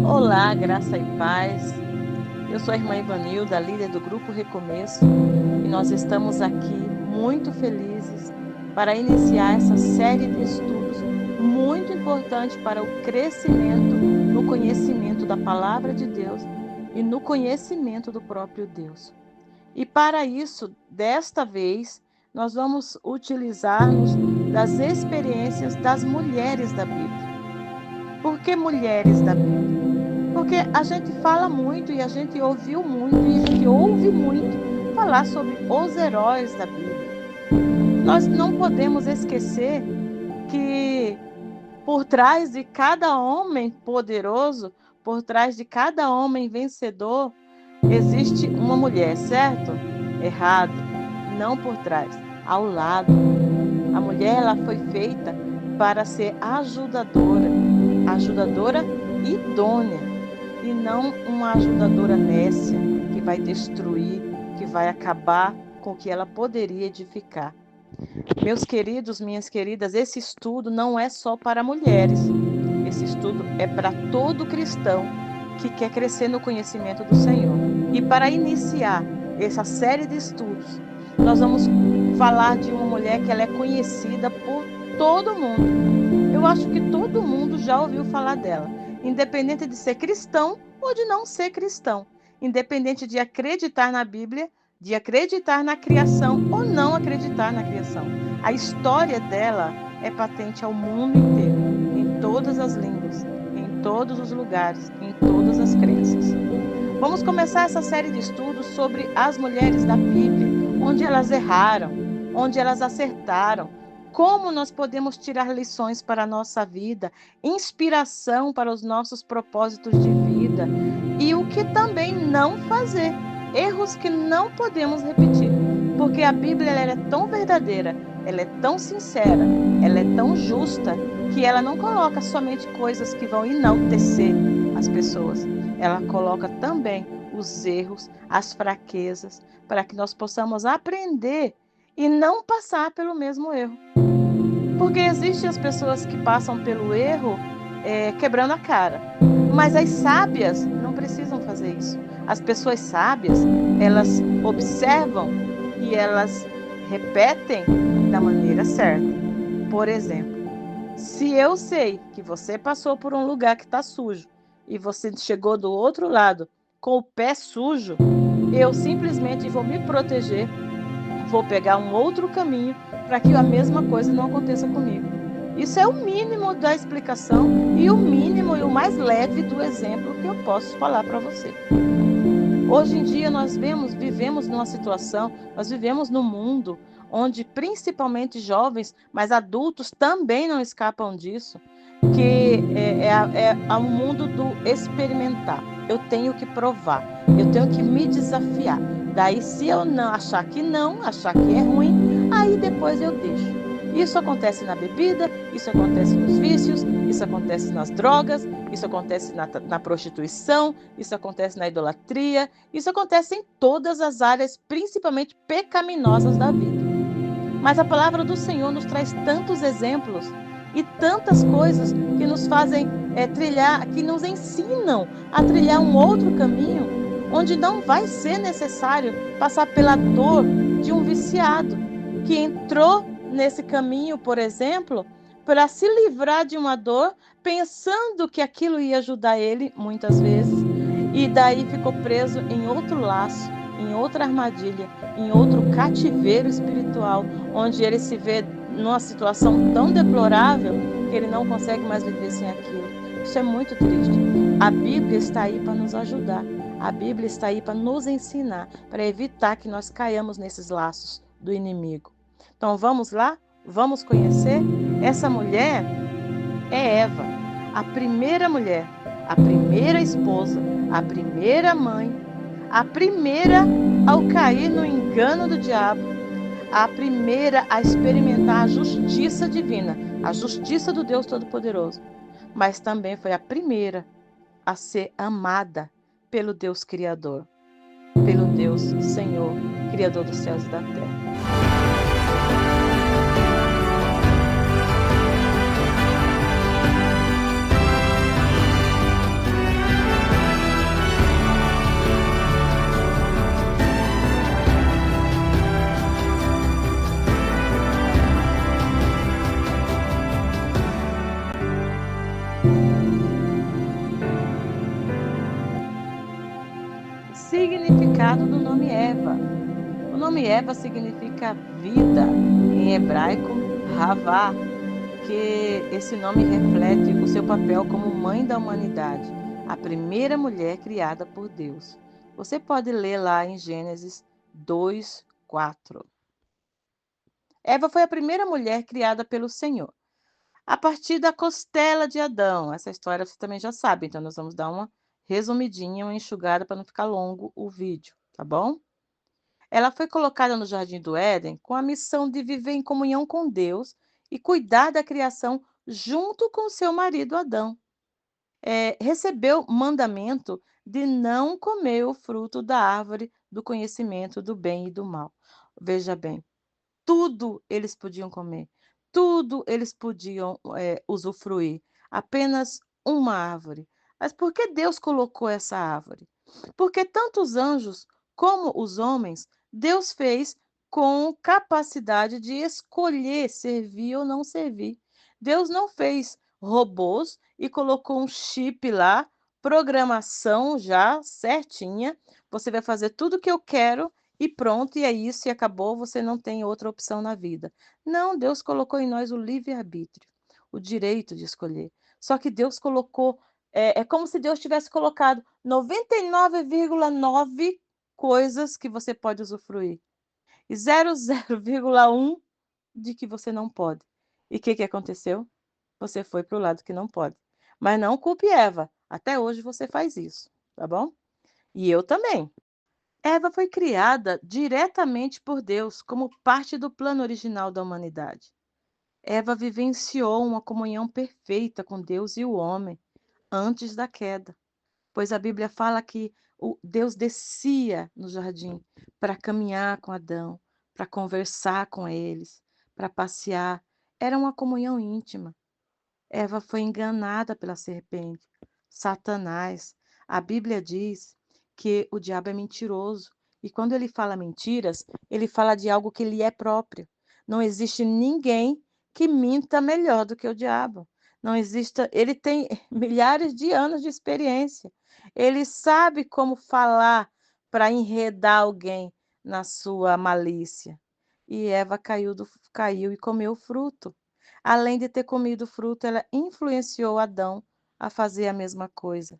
Olá, graça e paz. Eu sou a irmã Ivanilda, líder do Grupo Recomeço, e nós estamos aqui muito felizes para iniciar essa série de estudos muito importante para o crescimento no conhecimento da Palavra de Deus e no conhecimento do próprio Deus. E para isso, desta vez, nós vamos utilizar-nos das experiências das mulheres da Bíblia. Por que mulheres da Bíblia? Porque a gente fala muito e a gente ouviu muito e a gente ouve muito falar sobre os heróis da Bíblia. Nós não podemos esquecer que por trás de cada homem poderoso, por trás de cada homem vencedor, existe uma mulher, certo? Errado. Não por trás, ao lado. A mulher ela foi feita para ser ajudadora idônea, e não uma ajudadora nécia que vai destruir, que vai acabar com o que ela poderia edificar. Meus queridos, minhas queridas, esse estudo não é só para mulheres. Esse estudo é para todo cristão que quer crescer no conhecimento do Senhor. E para iniciar essa série de estudos, nós vamos falar de uma mulher que ela é conhecida por todo mundo. Eu acho que todo mundo já ouviu falar dela, independente de ser cristão ou de não ser cristão, independente de acreditar na Bíblia, de acreditar na criação ou não acreditar na criação. A história dela é patente ao mundo inteiro, em todas as línguas, em todos os lugares, em todas as crenças. Vamos começar essa série de estudos sobre as mulheres da Bíblia, onde elas erraram, onde elas acertaram, como nós podemos tirar lições para a nossa vida, inspiração para os nossos propósitos de vida e o que também não fazer, erros que não podemos repetir, porque a Bíblia ela é tão verdadeira, ela é tão sincera, ela é tão justa, que ela não coloca somente coisas que vão enaltecer as pessoas, ela coloca também os erros, as fraquezas, para que nós possamos aprender e não passar pelo mesmo erro. Porque existem as pessoas que passam pelo erro quebrando a cara. Mas as sábias não precisam fazer isso. As pessoas sábias, elas observam e elas repetem da maneira certa. Por exemplo, se eu sei que você passou por um lugar que está sujo e você chegou do outro lado com o pé sujo, eu simplesmente vou me proteger, vou pegar um outro caminho para que a mesma coisa não aconteça comigo. Isso é o mínimo da explicação e o mínimo e o mais leve do exemplo que eu posso falar para você. Hoje em dia nós vivemos numa situação, nós vivemos num mundo onde principalmente jovens, mas adultos também não escapam disso, que é o mundo do experimentar. Eu tenho que provar, eu tenho que me desafiar. Daí, se eu não achar que é ruim, aí depois eu deixo. Isso acontece na bebida, isso acontece nos vícios, isso acontece nas drogas, isso acontece na prostituição, isso acontece na idolatria, isso acontece em todas as áreas, principalmente pecaminosas da vida. Mas a palavra do Senhor nos traz tantos exemplos e tantas coisas que nos fazem trilhar, que nos ensinam a trilhar um outro caminho, onde não vai ser necessário passar pela dor de um viciado que entrou nesse caminho, por exemplo, para se livrar de uma dor, pensando que aquilo ia ajudar ele, muitas vezes, e daí ficou preso em outro laço, em outra armadilha, em outro cativeiro espiritual, onde ele se vê numa situação tão deplorável que ele não consegue mais viver sem aquilo. Isso é muito triste. A Bíblia está aí para nos ajudar. A Bíblia está aí para nos ensinar, para evitar que nós caiamos nesses laços do inimigo. Então vamos lá? Vamos conhecer? Essa mulher é Eva, a primeira mulher, a primeira esposa, a primeira mãe, a primeira ao cair no engano do diabo, a primeira a experimentar a justiça divina, a justiça do Deus Todo-Poderoso, mas também foi a primeira a ser amada pelo Deus Criador, pelo Deus Senhor, Criador dos céus e da terra. significado do nome Eva. O nome Eva significa vida, em hebraico, Havá, que esse nome reflete o seu papel como mãe da humanidade, a primeira mulher criada por Deus. Você pode ler lá em Gênesis 2:4. Eva foi a primeira mulher criada pelo Senhor, a partir da costela de Adão. Essa história você também já sabe, então nós vamos dar uma resumidinha, uma enxugada para não ficar longo o vídeo, tá bom? Ela foi colocada no Jardim do Éden com a missão de viver em comunhão com Deus e cuidar da criação junto com seu marido Adão. Recebeu mandamento de não comer o fruto da árvore do conhecimento do bem e do mal. Veja bem, tudo eles podiam comer, tudo eles podiam, usufruir, apenas uma árvore. Mas por que Deus colocou essa árvore? Porque tanto os anjos como os homens, Deus fez com capacidade de escolher servir ou não servir. Deus não fez robôs e colocou um chip lá, programação já certinha, você vai fazer tudo o que eu quero e pronto, e é isso, e acabou, você não tem outra opção na vida. Não, Deus colocou em nós o livre-arbítrio, o direito de escolher. Só que Deus colocou, é como se Deus tivesse colocado 99,9 coisas que você pode usufruir e 0,1 de que você não pode. E o que que aconteceu? Você foi para o lado que não pode. Mas não culpe Eva, até hoje você faz isso, tá bom? E eu também. Eva foi criada diretamente por Deus, como parte do plano original da humanidade. Eva vivenciou uma comunhão perfeita com Deus e o homem antes da queda, pois a Bíblia fala que Deus descia no jardim para caminhar com Adão, para conversar com eles, para passear. Era uma comunhão íntima. Eva foi enganada pela serpente, Satanás. A Bíblia diz que o diabo é mentiroso. E quando ele fala mentiras, ele fala de algo que lhe é próprio. Não existe ninguém que minta melhor do que o diabo. Não existe, ele tem milhares de anos de experiência. Ele sabe como falar para enredar alguém na sua malícia. E Eva caiu e comeu o fruto. Além de ter comido o fruto, ela influenciou Adão a fazer a mesma coisa.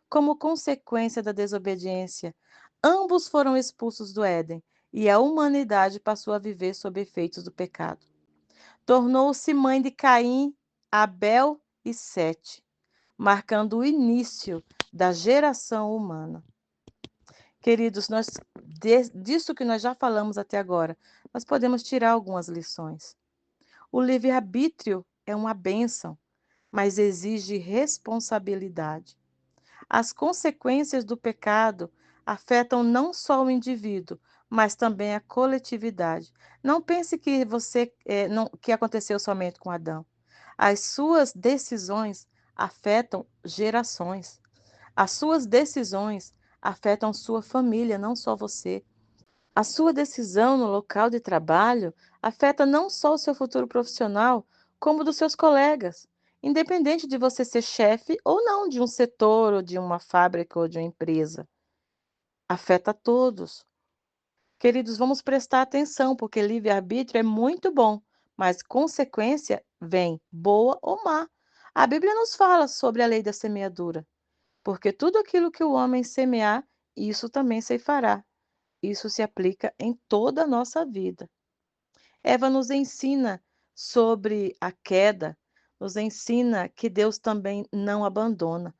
Como consequência da desobediência, ambos foram expulsos do Éden e a humanidade passou a viver sob efeitos do pecado. Tornou-se mãe de Caim, Abel e Sete, marcando o início da geração humana. Queridos, disso que nós já falamos até agora, nós podemos tirar algumas lições. O livre-arbítrio é uma bênção, mas exige responsabilidade. As consequências do pecado afetam não só o indivíduo, mas também a coletividade. Não pense que que aconteceu somente com Adão. As suas decisões afetam gerações. As suas decisões afetam sua família, não só você. A sua decisão no local de trabalho afeta não só o seu futuro profissional, como dos seus colegas, independente de você ser chefe ou não de um setor, ou de uma fábrica, ou de uma empresa. Afeta a todos. Queridos, vamos prestar atenção, porque livre-arbítrio é muito bom, mas consequência vem, boa ou má. A Bíblia nos fala sobre a lei da semeadura, porque tudo aquilo que o homem semear, isso também ceifará. Isso se aplica em toda a nossa vida. Eva nos ensina sobre a queda, nos ensina que Deus também não abandona.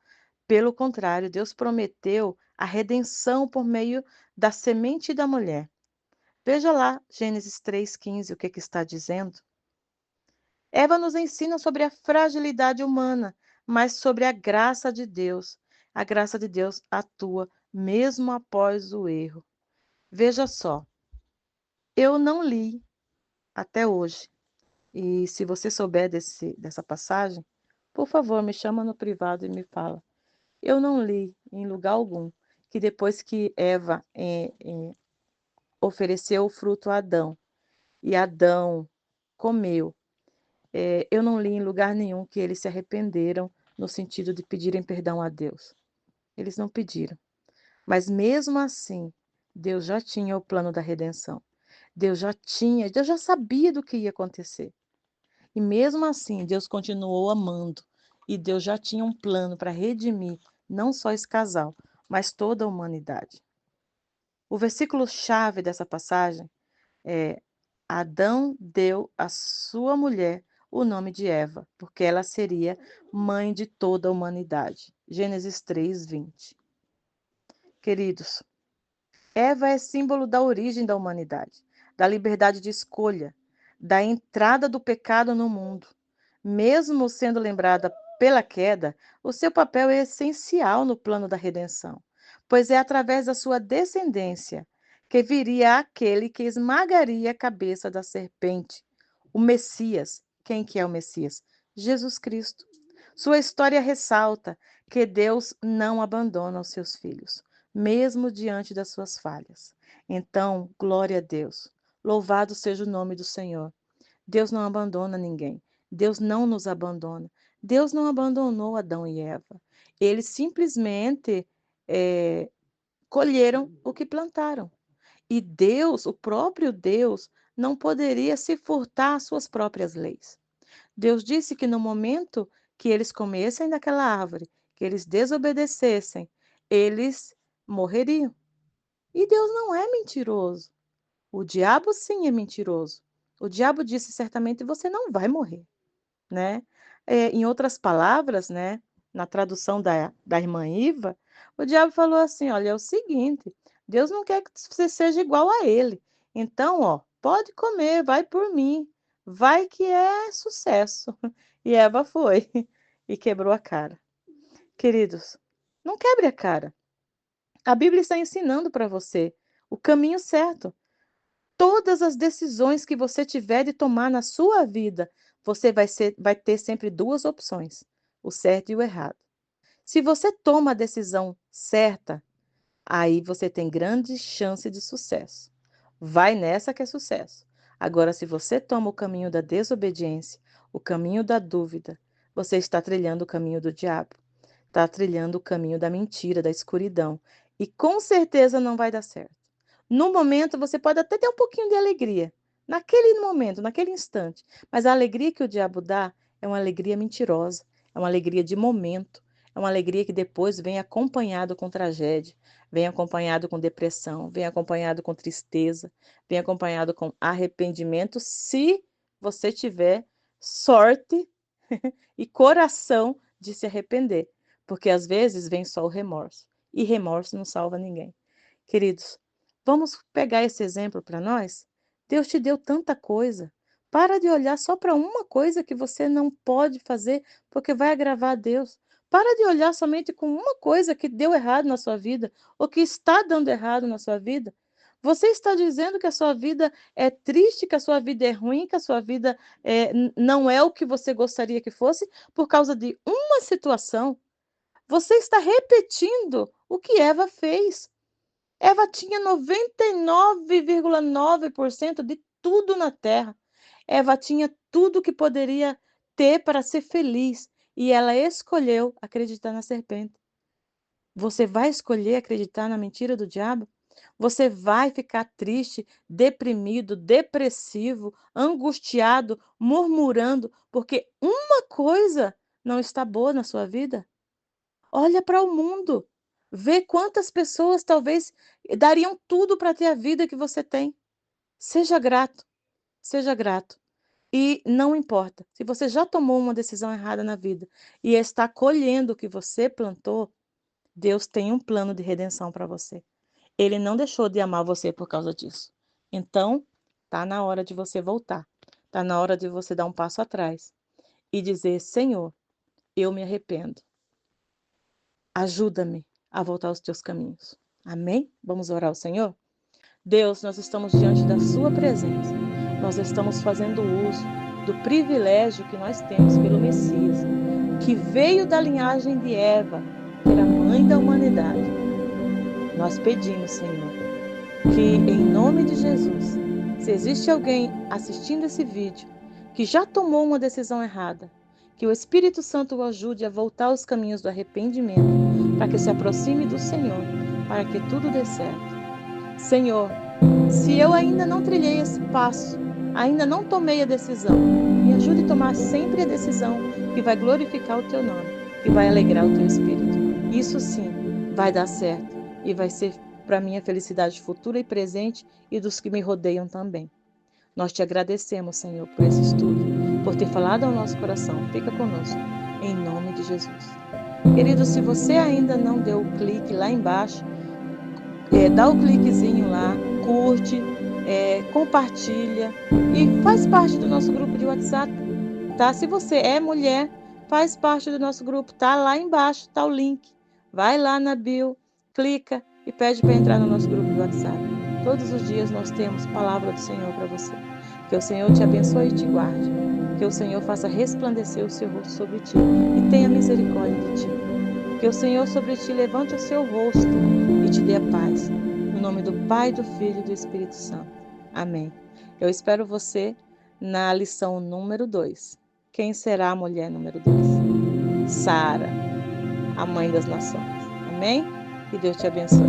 Pelo contrário, Deus prometeu a redenção por meio da semente da mulher. Veja lá, Gênesis 3,15, o que está dizendo. Eva nos ensina sobre a fragilidade humana, mas sobre a graça de Deus. A graça de Deus atua mesmo após o erro. Veja só, eu não li até hoje. E se você souber dessa passagem, por favor, me chama no privado e me fala. Eu não li em lugar algum que depois que Eva ofereceu o fruto a Adão e Adão comeu, eu não li em lugar nenhum que eles se arrependeram no sentido de pedirem perdão a Deus. Eles não pediram. Mas mesmo assim, Deus já tinha o plano da redenção. Deus já sabia do que ia acontecer. E mesmo assim, Deus continuou amando. E Deus já tinha um plano para redimir não só esse casal, mas toda a humanidade. O versículo-chave dessa passagem é: Adão deu à sua mulher o nome de Eva, porque ela seria mãe de toda a humanidade. Gênesis 3:20. Queridos, Eva é símbolo da origem da humanidade, da liberdade de escolha, da entrada do pecado no mundo. Mesmo sendo lembrada pela queda, o seu papel é essencial no plano da redenção, pois é através da sua descendência que viria aquele que esmagaria a cabeça da serpente, o Messias. Quem que é o Messias? Jesus Cristo. Sua história ressalta que Deus não abandona os seus filhos, mesmo diante das suas falhas. Então, glória a Deus. Louvado seja o nome do Senhor. Deus não abandona ninguém. Deus não nos abandona. Deus não abandonou Adão e Eva. Eles simplesmente colheram o que plantaram. E Deus, o próprio Deus, não poderia se furtar às suas próprias leis. Deus disse que no momento que eles comessem daquela árvore, que eles desobedecessem, eles morreriam. E Deus não é mentiroso. O diabo sim é mentiroso. O diabo disse certamente: você não vai morrer, né? Em outras palavras, né, na tradução da irmã Iva, o diabo falou assim: olha, é o seguinte, Deus não quer que você seja igual a ele. Então, ó, pode comer, vai por mim, vai que é sucesso. E Eva foi e quebrou a cara. Queridos, não quebre a cara. A Bíblia está ensinando para você o caminho certo. Todas as decisões que você tiver de tomar na sua vida, você vai ter sempre duas opções: o certo e o errado. Se você toma a decisão certa, aí você tem grande chance de sucesso. Vai nessa que é sucesso. Agora, se você toma o caminho da desobediência, o caminho da dúvida, você está trilhando o caminho do diabo, está trilhando o caminho da mentira, da escuridão, e com certeza não vai dar certo. No momento, você pode até ter um pouquinho de alegria, naquele momento, naquele instante, mas a alegria que o diabo dá é uma alegria mentirosa, é uma alegria de momento, é uma alegria que depois vem acompanhado com tragédia, vem acompanhado com depressão, vem acompanhado com tristeza, vem acompanhado com arrependimento, se você tiver sorte e coração de se arrepender, porque às vezes vem só o remorso, e remorso não salva ninguém. Queridos, vamos pegar esse exemplo para nós? Deus te deu tanta coisa. Para de olhar só para uma coisa que você não pode fazer porque vai agravar a Deus. Para de olhar somente com uma coisa que deu errado na sua vida ou que está dando errado na sua vida. Você está dizendo que a sua vida é triste, que a sua vida é ruim, que a sua vida não é o que você gostaria que fosse por causa de uma situação. Você está repetindo o que Eva fez. Eva tinha 99,9% de tudo na terra. Eva tinha tudo que poderia ter para ser feliz e ela escolheu acreditar na serpente. Você vai escolher acreditar na mentira do diabo? Você vai ficar triste, deprimido, depressivo, angustiado, murmurando, porque uma coisa não está boa na sua vida? Olha para o mundo. Vê quantas pessoas talvez dariam tudo para ter a vida que você tem. Seja grato, seja grato. E não importa, se você já tomou uma decisão errada na vida e está colhendo o que você plantou, Deus tem um plano de redenção para você. Ele não deixou de amar você por causa disso. Então, tá na hora de você voltar. Tá na hora de você dar um passo atrás e dizer: Senhor, eu me arrependo. Ajuda-me a voltar aos teus caminhos. Amém? Vamos orar ao Senhor? Deus, nós estamos diante da sua presença. Nós estamos fazendo uso do privilégio que nós temos pelo Messias, que veio da linhagem de Eva, que era mãe da humanidade. Nós pedimos, Senhor, que em nome de Jesus, se existe alguém assistindo esse vídeo que já tomou uma decisão errada, que o Espírito Santo o ajude a voltar aos caminhos do arrependimento, para que se aproxime do Senhor, para que tudo dê certo. Senhor, se eu ainda não trilhei esse passo, ainda não tomei a decisão, me ajude a tomar sempre a decisão que vai glorificar o teu nome, que vai alegrar o teu espírito. Isso sim vai dar certo e vai ser para minha felicidade futura e presente e dos que me rodeiam também. Nós te agradecemos, Senhor, por esse estudo, por ter falado ao nosso coração. Fica conosco, em nome de Jesus. Querido, se você ainda não deu o clique lá embaixo, dá o cliquezinho lá, curte, compartilha e faz parte do nosso grupo de WhatsApp, tá? Se você é mulher, faz parte do nosso grupo, tá lá embaixo, tá o link. Vai lá na bio, clica e pede para entrar no nosso grupo do WhatsApp. Todos os dias nós temos palavra do Senhor para você. Que o Senhor te abençoe e te guarde. Que o Senhor faça resplandecer o seu rosto sobre ti e tenha misericórdia de ti. Que o Senhor sobre ti levante o seu rosto e te dê a paz. No nome do Pai, do Filho e do Espírito Santo. Amém. Eu espero você na lição número 2. Quem será a mulher número 2? Sara, a mãe das nações. Amém? Que Deus te abençoe.